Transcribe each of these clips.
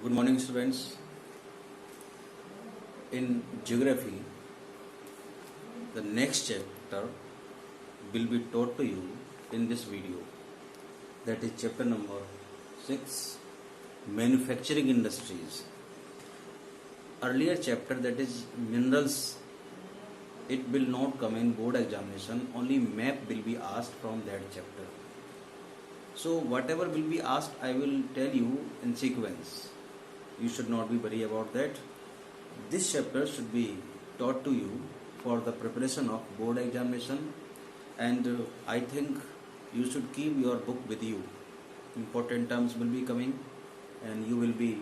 Good morning, students. In geography, the next chapter will be taught to you in this video. That is chapter number 6, Manufacturing Industries. Earlier chapter, that is minerals, it will not come in board examination. Only map will be asked from that chapter. So whatever will be asked, I will tell you in sequence. You should not be worried about that. This chapter should be taught to you for the preparation of board examination, and I think you should keep your book with you. Important terms will be coming and you will be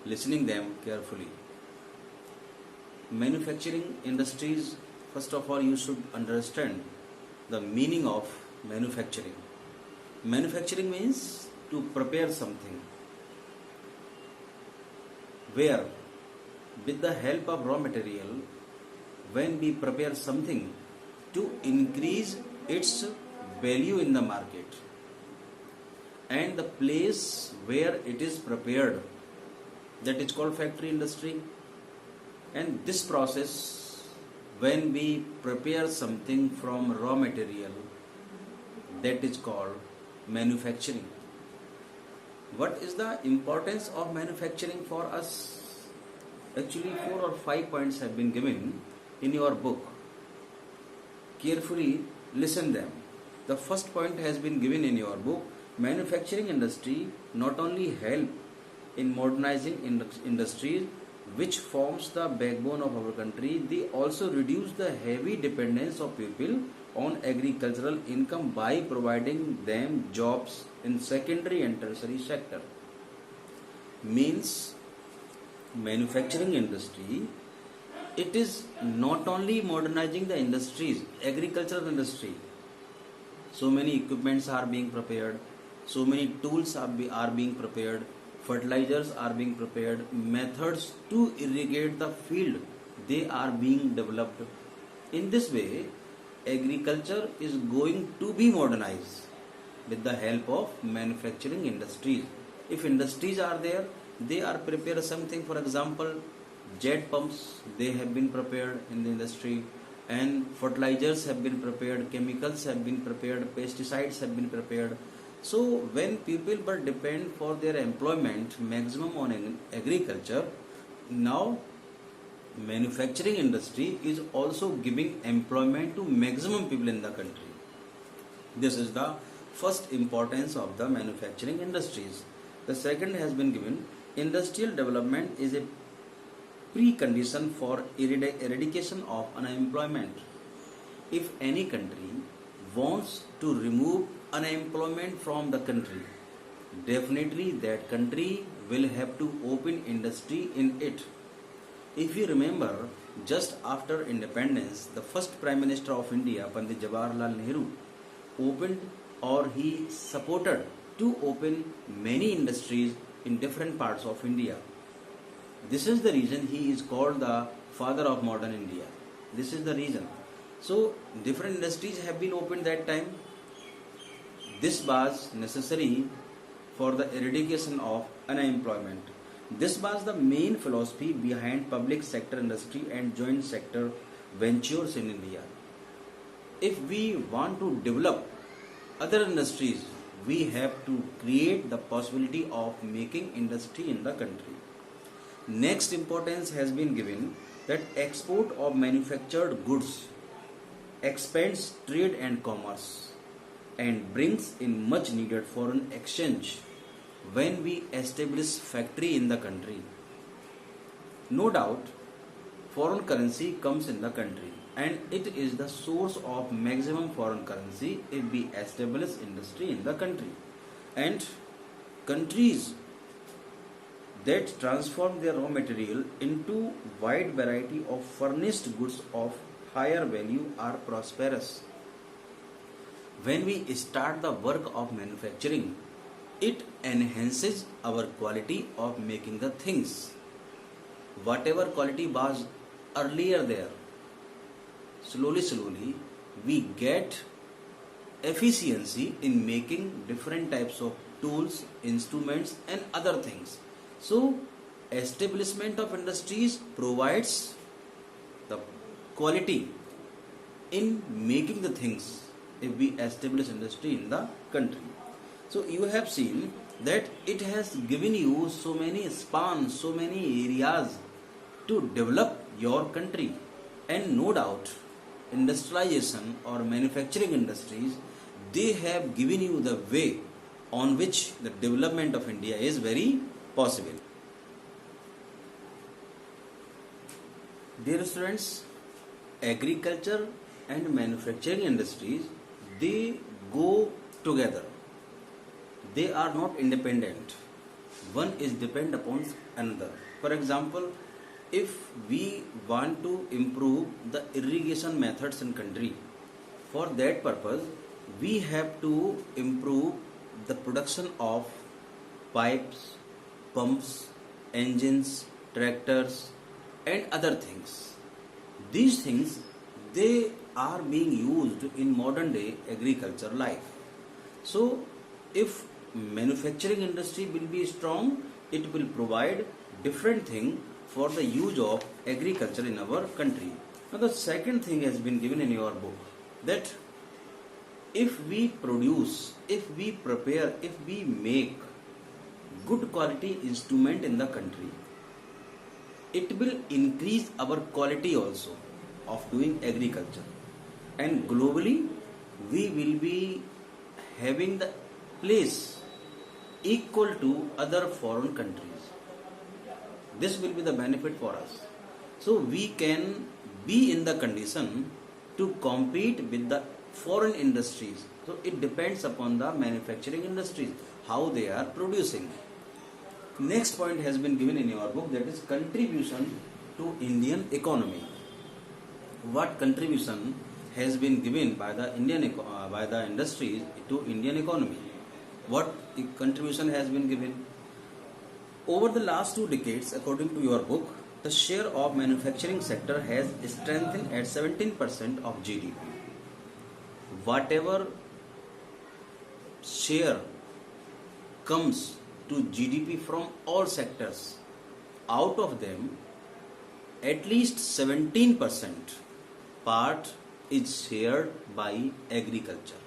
listening them carefully. Manufacturing industries, first of all you should understand the meaning of manufacturing. Manufacturing means to prepare something, where with the help of raw material, when we prepare something to increase its value in the market, and the place where it is prepared, that is called factory industry. And this process, when we prepare something from raw material, that is called manufacturing. What is the importance of manufacturing for us? Actually 4 or 5 points have been given in your book. Carefully listen them. The first point has been given in your book. Manufacturing industry not only help in modernizing industries which forms the backbone of our country, they also reduce the heavy dependence of people on agricultural income by providing them jobs in secondary and tertiary sector. Means manufacturing industry, it is not only modernizing the industries, agricultural industry. So many equipments are being prepared, so many tools are being prepared, fertilizers are being prepared, methods to irrigate the field, they are being developed. In this way, agriculture is going to be modernized with the help of manufacturing industries. If industries are there, they are prepared something. For example, jet pumps, they have been prepared in the industry, and fertilizers have been prepared, chemicals have been prepared, pesticides have been prepared. So when people were depend for their employment maximum on agriculture, now manufacturing industry is also giving employment to maximum people in the country. This is the first importance of the manufacturing industries. The second has been given, industrial development is a precondition for eradication of unemployment. If any country wants to remove unemployment from the country, definitely that country will have to open industry in it. If you remember, just after independence, the first Prime Minister of India, Pandit Jawaharlal Nehru, opened or he supported to open many industries in different parts of India. This is the reason he is called the father of modern India. This is the reason. So different industries have been opened that time. This was necessary for the eradication of unemployment. This was the main philosophy behind public sector industry and joint sector ventures in India. If we want to develop other industries, we have to create the possibility of making industry in the country. Next importance has been given that export of manufactured goods expands trade and commerce and brings in much needed foreign exchange when we establish factory in the country. No doubt, foreign currency comes in the country, and it is the source of maximum foreign currency if we establish industry in the country. And countries that transform their raw material into wide variety of furnished goods of higher value are prosperous. When we start the work of manufacturing, it enhances our quality of making the things. Whatever quality was earlier there, slowly we get efficiency in making different types of tools, instruments and other things. So establishment of industries provides the quality in making the things if we establish industry in the country. So you have seen that it has given you so many spans, so many areas to develop your country, and no doubt industrialization or manufacturing industries, they have given you the way on which the development of India is very possible. Dear students, agriculture and manufacturing industries, they go together. They are not independent. One is depend upon another. For example, if we want to improve the irrigation methods in country, for that purpose we have to improve the production of pipes, pumps, engines, tractors and other things. These things, they are being used in modern day agriculture life. So if manufacturing industry will be strong, it will provide different thing for the use of agriculture in our country. Now the second thing has been given in your book, that if we produce, if we prepare, if we make good quality instrument in the country, it will increase our quality also of doing agriculture, and globally we will be having the place equal to other foreign countries. This will be the benefit for us. So we can be in the condition to compete with the foreign industries. So it depends upon the manufacturing industries, how they are producing. Next point has been given in your book, that is contribution to Indian economy. What contribution has been given by the by the industries to Indian economy? What contribution has been given? Over the last 2 decades, according to your book, the share of manufacturing sector has strengthened at 17% of GDP. Whatever share comes to GDP from all sectors, out of them at least 17% part is shared by agriculture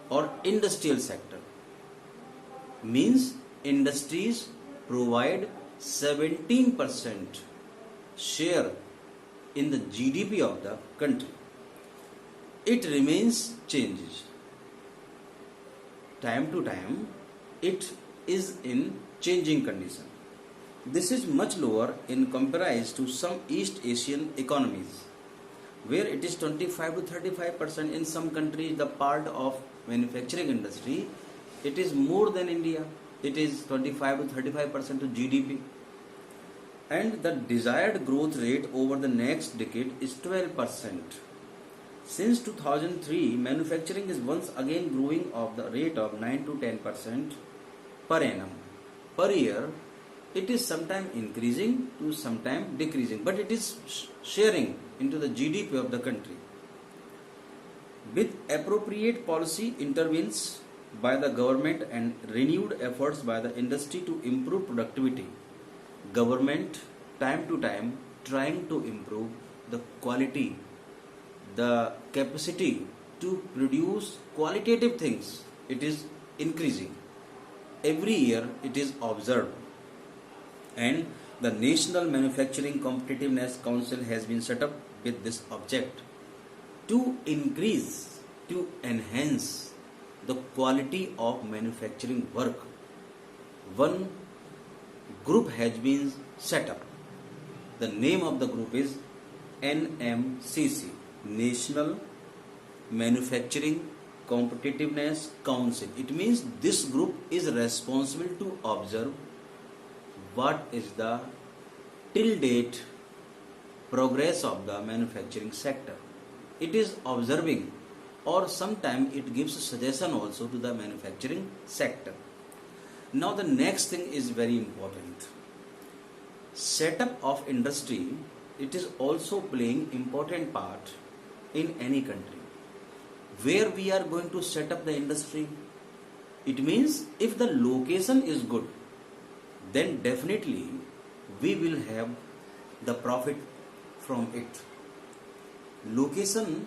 or industrial sector. Means industries provide 17% share in the GDP of the country. It remains changes. Time to time, it is in changing condition. This is much lower in comparison to some East Asian economies, where it is 25 to 35%. In some countries, the part of manufacturing industry, it is more than India. It is 25 to 35% to GDP. And the desired growth rate over the next decade is 12%. Since 2003, manufacturing is once again growing at the rate of 9 to 10% per annum. Per year, it is sometime increasing to sometime decreasing, but it is sharing into the GDP of the country. With appropriate policy interventions by the government and renewed efforts by the industry to improve productivity, government time to time trying to improve the quality, the capacity to produce qualitative things, it is increasing. Every year it is observed, and the National Manufacturing Competitiveness Council has been set up with this object to increase, to enhance the quality of manufacturing work. One group has been set up. The name of the group is NMCC, National Manufacturing Competitiveness Council. It means this group is responsible to observe what is the till date progress of the manufacturing sector. It is observing, or sometimes it gives a suggestion also to the manufacturing sector. Now the next thing is very important. Setup of industry, it is also playing important part in any country. Where we are going to set up the industry, it means if the location is good, then definitely we will have the profit from it. Location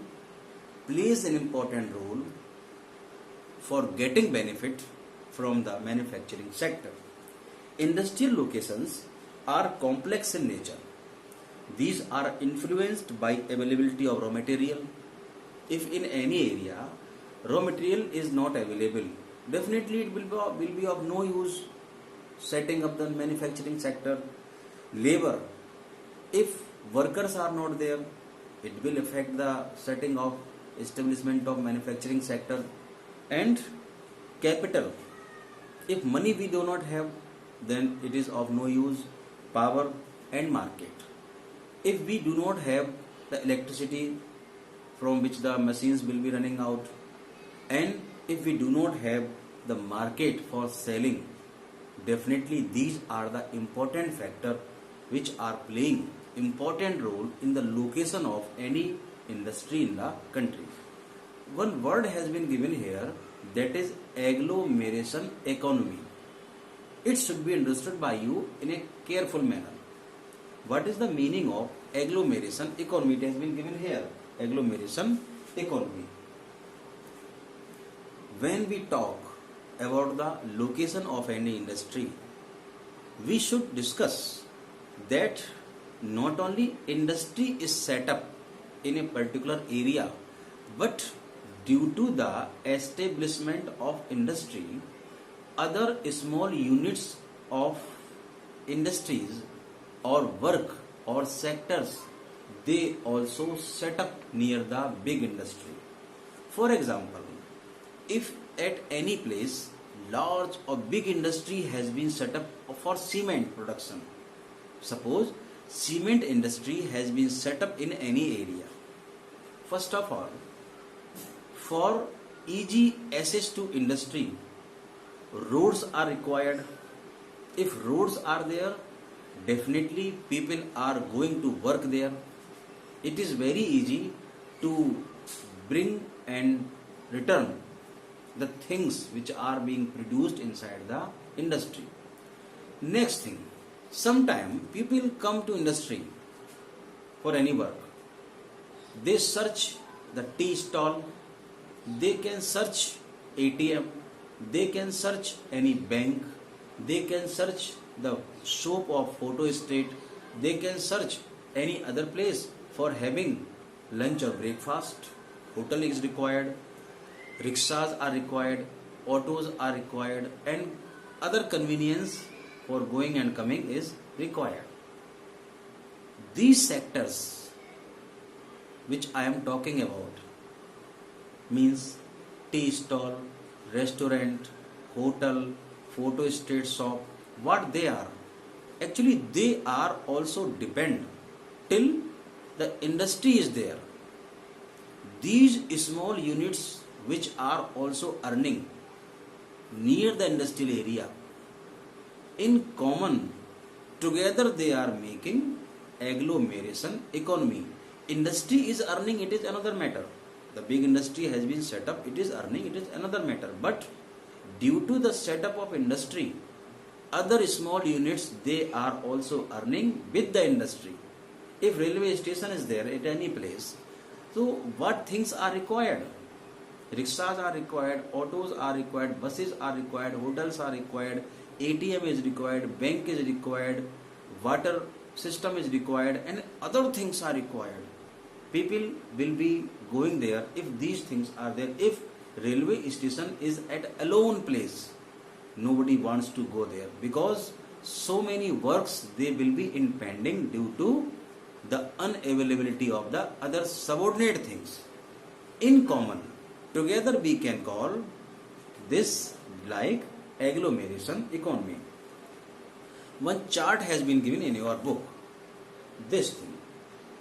plays an important role for getting benefit from the manufacturing sector. Industrial locations are complex in nature. These are influenced by availability of raw material. If in any area raw material is not available, definitely it will be of no use setting up the manufacturing sector. Labor, if workers are not there, it will affect the setting of establishment of manufacturing sector. And capital, if money we do not have, then it is of no use. Power and market, if we do not have the electricity from which the machines will be running out, and if we do not have the market for selling, definitely these are the important factor which are playing important role in the location of any industry in the country. One word has been given here, that is agglomeration economy. It should be understood by you in a careful manner. What is the meaning of agglomeration economy? It has been given here, agglomeration economy. When we talk about the location of any industry, we should discuss that not only industry is set up in a particular area, but due to the establishment of industry, other small units of industries or work or sectors, they also set up near the big industry. For example, if at any place large or big industry has been set up for cement production, suppose cement industry has been set up in any area. First of all, for easy access to industry, roads are required. If roads are there, definitely people are going to work there. It is very easy to bring and return the things which are being produced inside the industry. Next thing, sometimes people come to industry for any work. They search the tea stall, they can search ATM, they can search any bank, they can search the shop of photo state, they can search any other place for having lunch or breakfast. Hotel is required, rickshaws are required, autos are required, and other convenience for going and coming is required. These sectors which I am talking about means tea stall, restaurant, hotel, photo state shop, what they are? Actually, they are also depend till the industry is there. These small units which are also earning near the industrial area, in common, together they are making agglomeration economy. Industry is earning, it is another matter. The big industry has been set up, it is earning, it is another matter. But due to the setup of industry, other small units, they are also earning with the industry. If railway station is there at any place, so what things are required? Rickshaws are required, autos are required, buses are required, hotels are required, ATM is required, bank is required, water system is required, and other things are required. People will be going there if these things are there. If railway station is at alone place, nobody wants to go there because so many works they will be impending due to the unavailability of the other subordinate things. In common, together we can call this like agglomeration economy. One chart has been given in your book. This thing,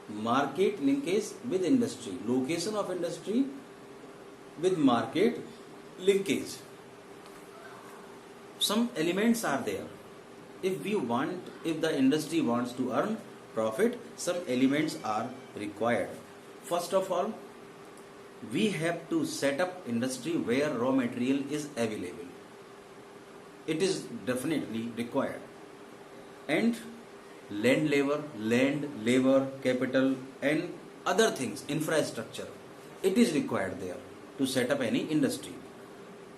market linkage with industry, location of industry with market linkage. Some elements are there. If the industry wants to earn profit, some elements are required. First of all, we have to set up industry where raw material is available. It is definitely required. And land, labor, capital, and other things, infrastructure. It is required there to set up any industry.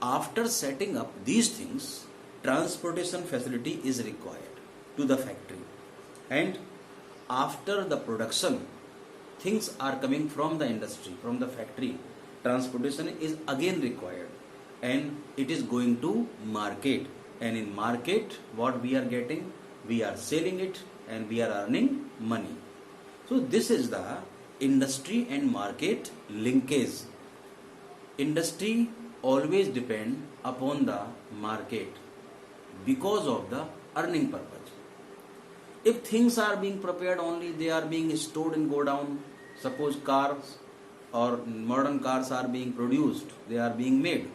After setting up these things, transportation facility is required to the factory. And after the production, things are coming from the industry, from the factory. Transportation is again required, and it is going to market. And in market, what we are getting? We are selling it and we are earning money. So this is the industry and market linkage. Industry always depend upon the market because of the earning purpose. If things are being prepared only, they are being stored in godown. Suppose cars or modern cars are being produced, they are being made,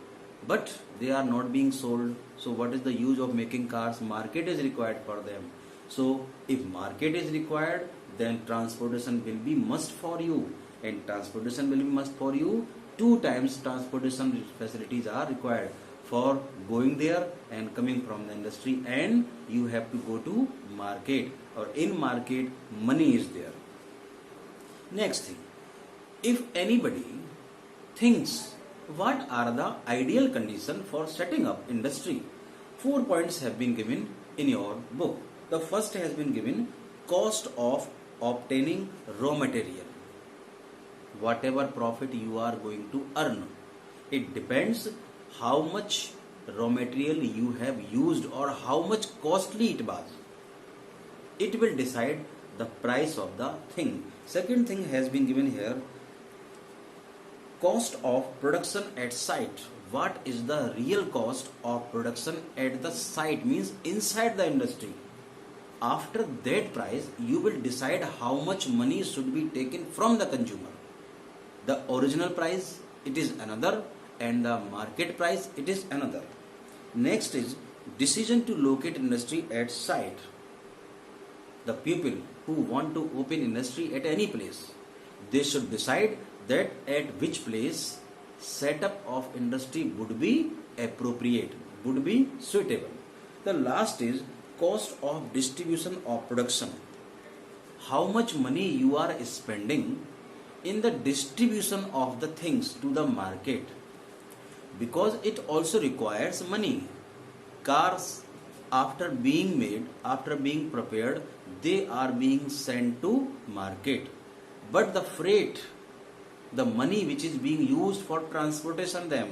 but they are not being sold. So what is the use of making cars? Market is required for them. So if market is required, then transportation will be must for you, and transportation will be must for you. Two times transportation facilities are required for going there and coming from the industry, and you have to go to market, or in market money is there. Next thing, if anybody thinks what are the ideal conditions for setting up industry, 4 points have been given in your book. The first has been given: cost of obtaining raw material. Whatever profit you are going to earn, it depends how much raw material you have used or how much costly it was. It will decide the price of the thing. Second thing has been given here: cost of production at site. What is the real cost of production at the site, means inside the industry? After that price, you will decide how much money should be taken from the consumer. The original price, it is another, and the market price, it is another. Next is decision to locate industry at site. The people who want to open industry at any place, they should decide that at which place setup of industry would be appropriate, would be suitable. The last is cost of distribution of production. How much money you are spending in the distribution of the things to the market, because it also requires money. Cars, after being made, after being prepared, they are being sent to market, but the freight, the money which is being used for transportation them,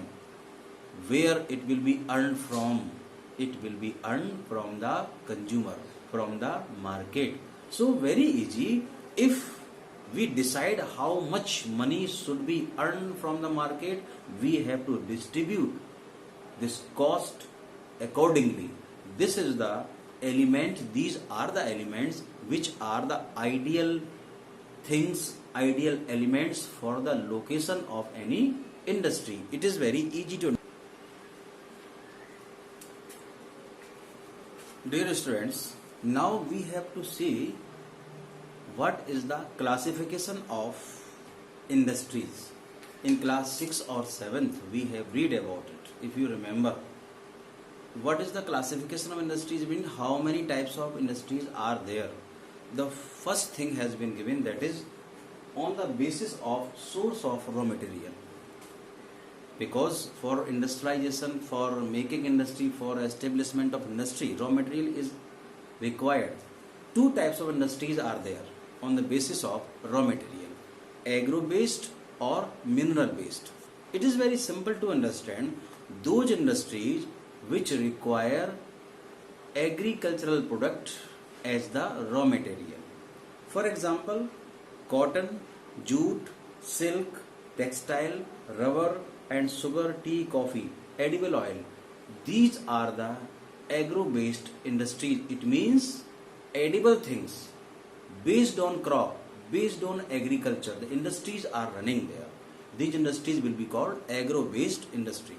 where it will be earned from? It will be earned from the consumer, from the market. So very easy. If we decide how much money should be earned from the market, we have to distribute this cost accordingly. This is the element, these are the elements which are the ideal things, ideal elements for the location of any industry. It is very easy to. Dear students, now we have to see what is the classification of industries. In class 6 or 7th, we have read about it. If you remember, what is the classification of industries, mean how many types of industries are there? The first thing has been given, that is on the basis of source of raw material. Because for industrialization, for making industry, for establishment of industry, raw material is required. Two types of industries are there on the basis of raw material: agro-based or mineral-based. It is very simple to understand. Those industries which require agricultural product as the raw material. For example, cotton, jute, silk, textile, rubber and sugar, tea, coffee, edible oil. These are the agro-based industries. It means edible things based on crop, based on agriculture. The industries are running there. These industries will be called agro-based industry.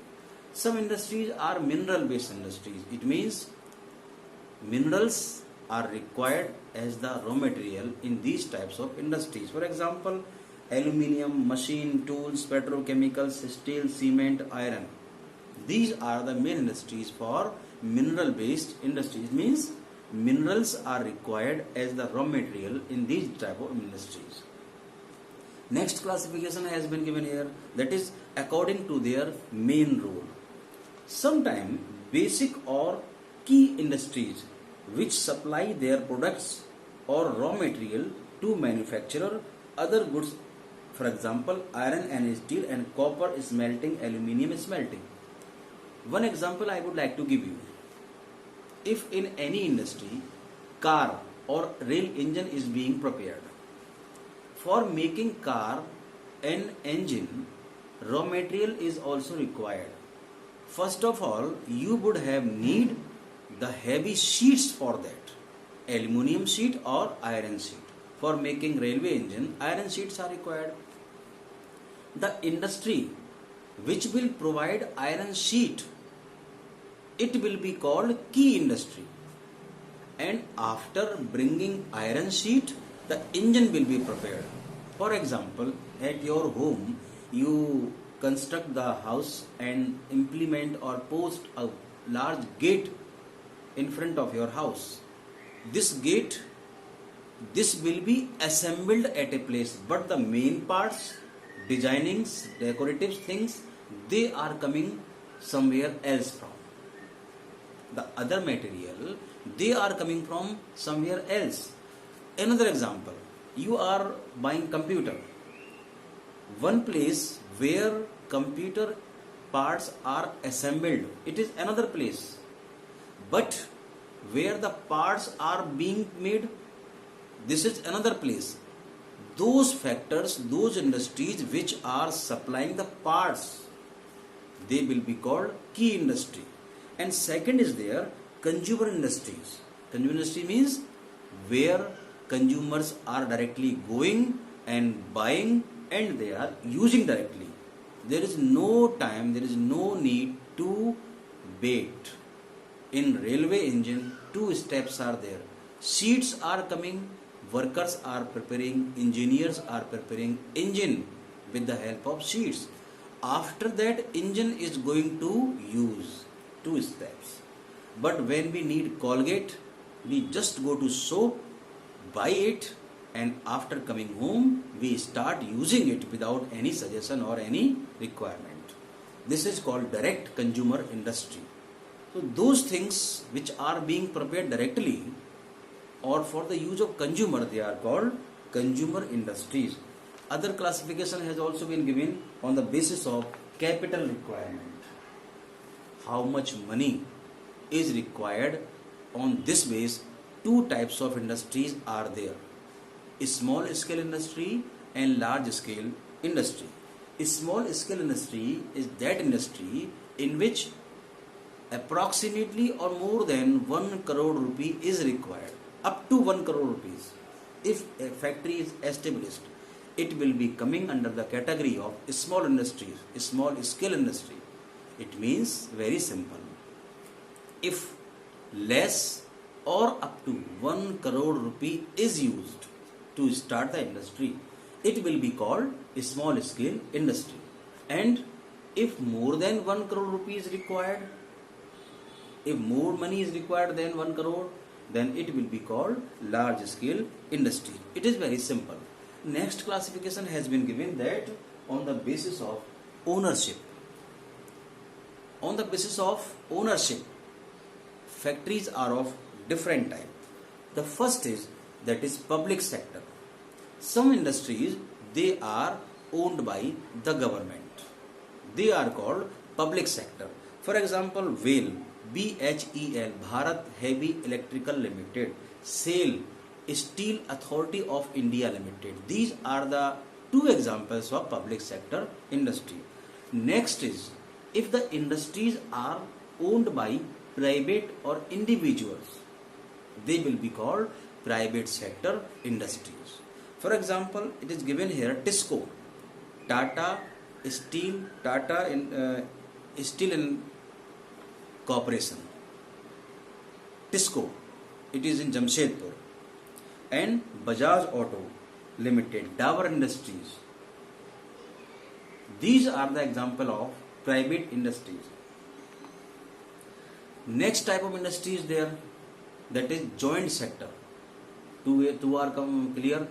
Some industries are mineral-based industries. It means minerals are required as the raw material in these types of industries. For example, aluminium, machine, tools, petrochemicals, steel, cement, iron. These are the main industries for mineral-based industries. Means minerals are required as the raw material in these type of industries. Next classification has been given here, that is according to their main role. Sometimes basic or key industries which supply their products or raw material to manufacturer other goods, for example iron and steel and copper smelting, aluminium smelting. One example I would like to give you. If in any industry car or rail engine is being prepared, for making car and engine raw material is also required. First of all, you would have need the heavy sheets for that, aluminium sheet or iron sheet. For making railway engine, iron sheets are required. The industry which will provide iron sheet, it will be called key industry. And after bringing iron sheet, the engine will be prepared. For example, at your home, you construct the house and implement or post a large gate in front of your house. This gate, this will be assembled at a place, but the main parts, designings, decorative things, they are coming somewhere else from. The other material, they are coming from somewhere else. Another example, you are buying computer. One place where computer parts are assembled, it is another place. But where the parts are being made, this is another place. Those factors, those industries which are supplying the parts, they will be called key industry. And second is there consumer industries. Consumer industry means where consumers are directly going and buying and they are using directly. There is no time, there is no need to wait. In railway engine, two steps are there. Sheets are coming, workers are preparing, engineers are preparing engine with the help of sheets. After that, engine is going to use. Two steps. But when we need Colgate, we just go to soap, buy it, and after coming home, we start using it without any suggestion or any requirement. This is called direct consumer industry. So those things which are being prepared directly or for the use of consumer, they are called consumer industries. Other classification has also been given on the basis of capital requirement. How much money is required? On this base, two types of industries are there: small scale industry and large scale industry. Small scale industry is that industry in which approximately or more than 1 crore rupee is required, up to 1 crore rupees. If a factory is established, it will be coming under the category of small industries, small scale industry. It means very simple. If less or up to 1 crore rupee is used to start the industry, it will be called a small scale industry. And if more than 1 crore rupee is required, if more money is required than 1 crore, then it will be called large scale industry. It is very simple. Next classification has been given, that on the basis of ownership. On the basis of ownership, factories are of different type. The first is, that is public sector. Some industries, they are owned by the government. They are called public sector. For example, BHEL, BHEL, Bharat Heavy Electrical Limited, SAIL, Steel Authority of India Limited. These are the two examples of public sector industry. Next is, if the industries are owned by private or individuals, they will be called private sector industries. For example, it is given here TISCO, Tata Steel, Steel and Corporation. TISCO, it is in Jamshedpur. And Bajaj Auto Limited, Dower Industries. These are the example of private industries. Next type of industry is there, that is joint sector. Two are clear.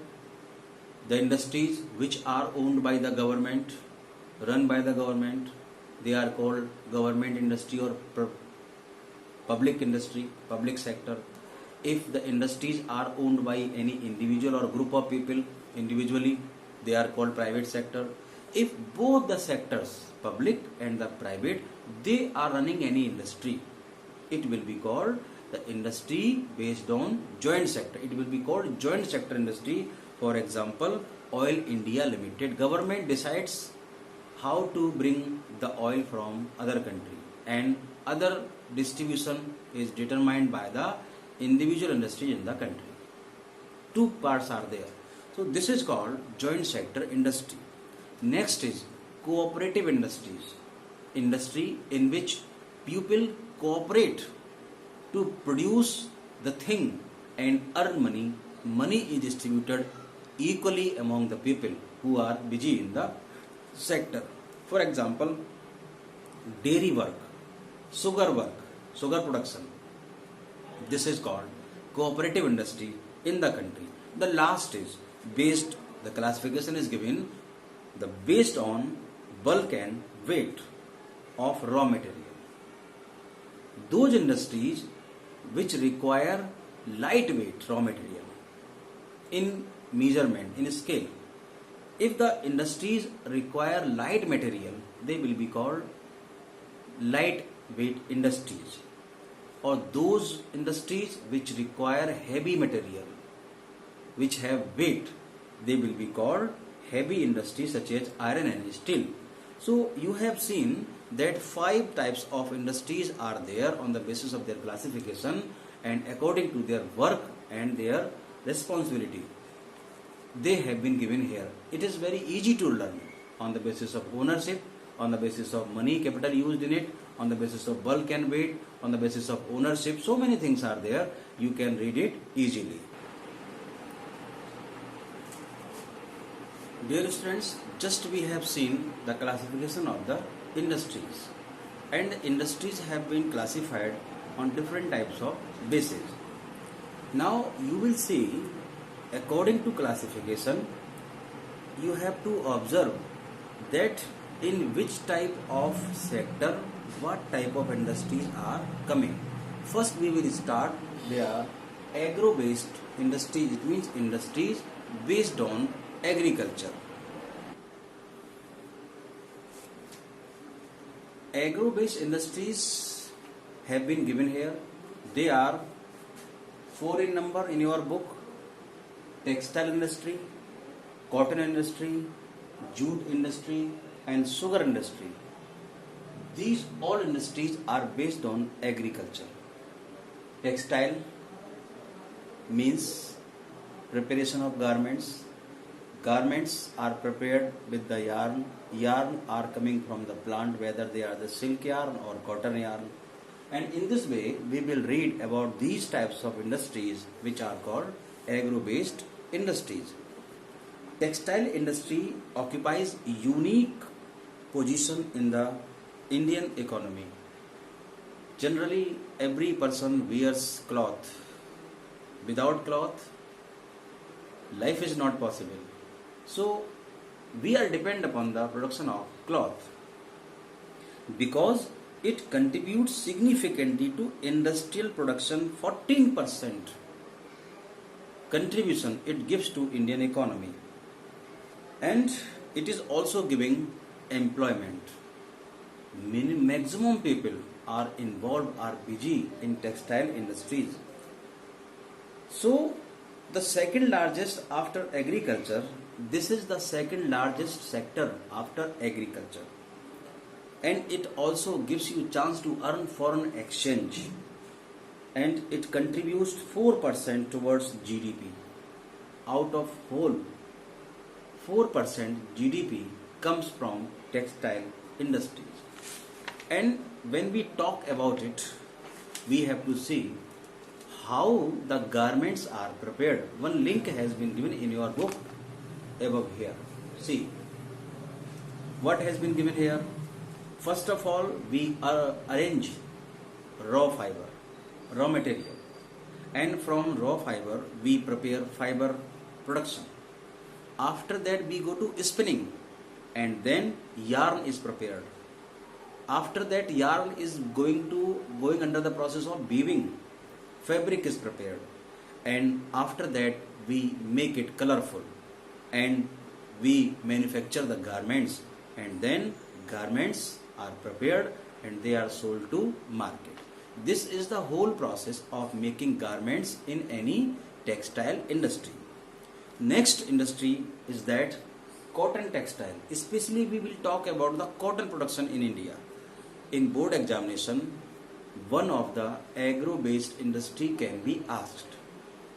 The industries which are owned by the government, run by the government, they are called government industry or public industry, public sector. If the industries are owned by any individual or group of people individually, they are called private sector. If both the sectors, public and the private, they are running any industry, it will be called the industry based on joint sector. It will be called joint sector industry. For example, Oil India Limited. Government decides how to bring the oil from other country, and other distribution is determined by the individual industry in the country. Two parts are there. So this is called joint sector industry. Next is cooperative industries. Industry in which people cooperate to produce the thing and earn money. Money is distributed equally among the people who are busy in the sector. For example, dairy work, sugar production. This is called cooperative industry in the country. The last is the classification is given based on bulk and weight of raw material. Those industries which require lightweight raw material in measurement, in scale. If the industries require light material, they will be called lightweight industries. Or those industries which require heavy material, which have weight, they will be called heavy industries such as iron and steel. So you have seen that 5 types of industries are there on the basis of their classification and according to their work and their responsibility. They have been given here. It is very easy to learn on the basis of ownership, on the basis of money capital used in it, on the basis of bulk and weight, on the basis of ownership. So many things are there. You can read it easily. Dear students, just we have seen the classification of the industries, and industries have been classified on different types of bases. Now you will see, according to classification, you have to observe that in which type of sector what type of industries are coming. First we will start their agro-based industries. It means industries based on agriculture. Agro-based industries have been given here. They are 4 in number in your book: textile industry, cotton industry, jute industry and sugar industry. These all industries are based on agriculture. Textile means preparation of garments. Garments are prepared with the yarn. Yarn are coming from the plant, whether they are the silk yarn or cotton yarn. And in this way, we will read about these types of industries which are called agro-based industries. Textile industry occupies a unique position in the Indian economy. Generally, every person wears cloth. Without cloth, life is not possible. So, we are dependent upon the production of cloth because it contributes significantly to industrial production. 14% contribution it gives to Indian economy, and it is also giving employment. Maximum people are involved, are busy in textile industries. So the second largest after agriculture, this is the second largest sector after agriculture, and it also gives you chance to earn foreign exchange, and it contributes 4% towards GDP. Out of whole 4% GDP comes from textile industries. And when we talk about it, we have to see how the garments are prepared. One link has been given in your book above here. See what has been given here. First of all, we arrange raw fiber, raw material, and from raw fiber we prepare fiber production. After that we go to spinning, and then yarn is prepared. After that yarn is going under the process of weaving. Fabric is prepared, and after that we make it colorful, and we manufacture the garments, and then garments are prepared and they are sold to market. This is the whole process of making garments in any textile industry. Next industry is that cotton textile. Especially we will talk about the cotton production in India. In board examination, one of the agro-based industry can be asked.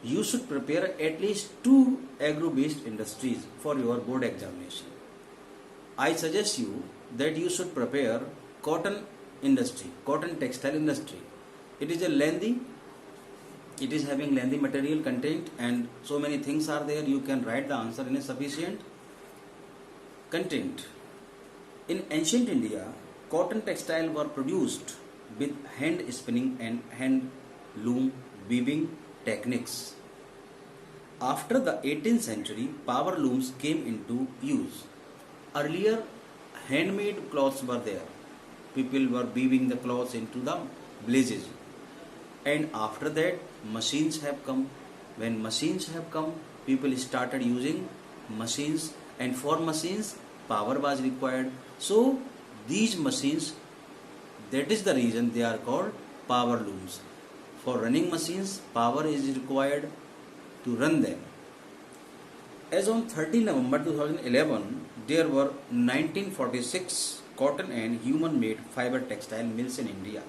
You should prepare at least 2 agro-based industries for your board examination. I suggest you that you should prepare cotton industry, cotton textile industry. It is having lengthy material content, and so many things are there. You can write the answer in a sufficient content. In ancient India, cotton textile were produced with hand spinning and hand loom weaving techniques. After the 18th century, power looms came into use. Earlier, handmade cloths were there. People were weaving the cloths into the blazes. And after that, machines have come. When machines have come, people started using machines, and for machines, power was required. So, these machines, that is the reason they are called power looms. For running machines, power is required to run them. As on 30 November 2011, there were 1946 cotton and human-made fiber textile mills in India.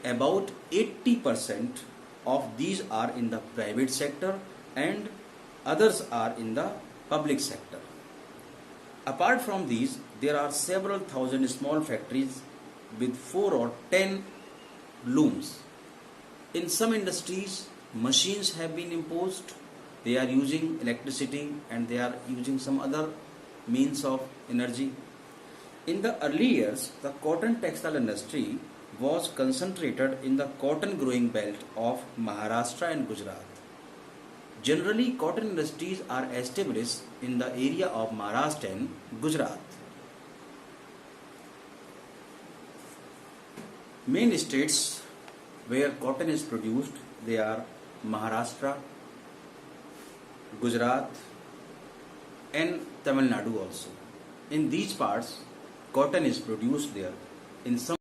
About 80% of these are in the private sector and others are in the public sector. Apart from these, there are several thousand small factories with 4 or 10 looms. In some industries, machines have been imposed. They are using electricity and they are using some other means of energy. In the early years, the cotton textile industry was concentrated in the cotton growing belt of Maharashtra and Gujarat. Generally, cotton industries are established in the area of Maharashtra and Gujarat. Main states where cotton is produced, they are Maharashtra, Gujarat and Tamil Nadu also. In these parts, cotton is produced there. In some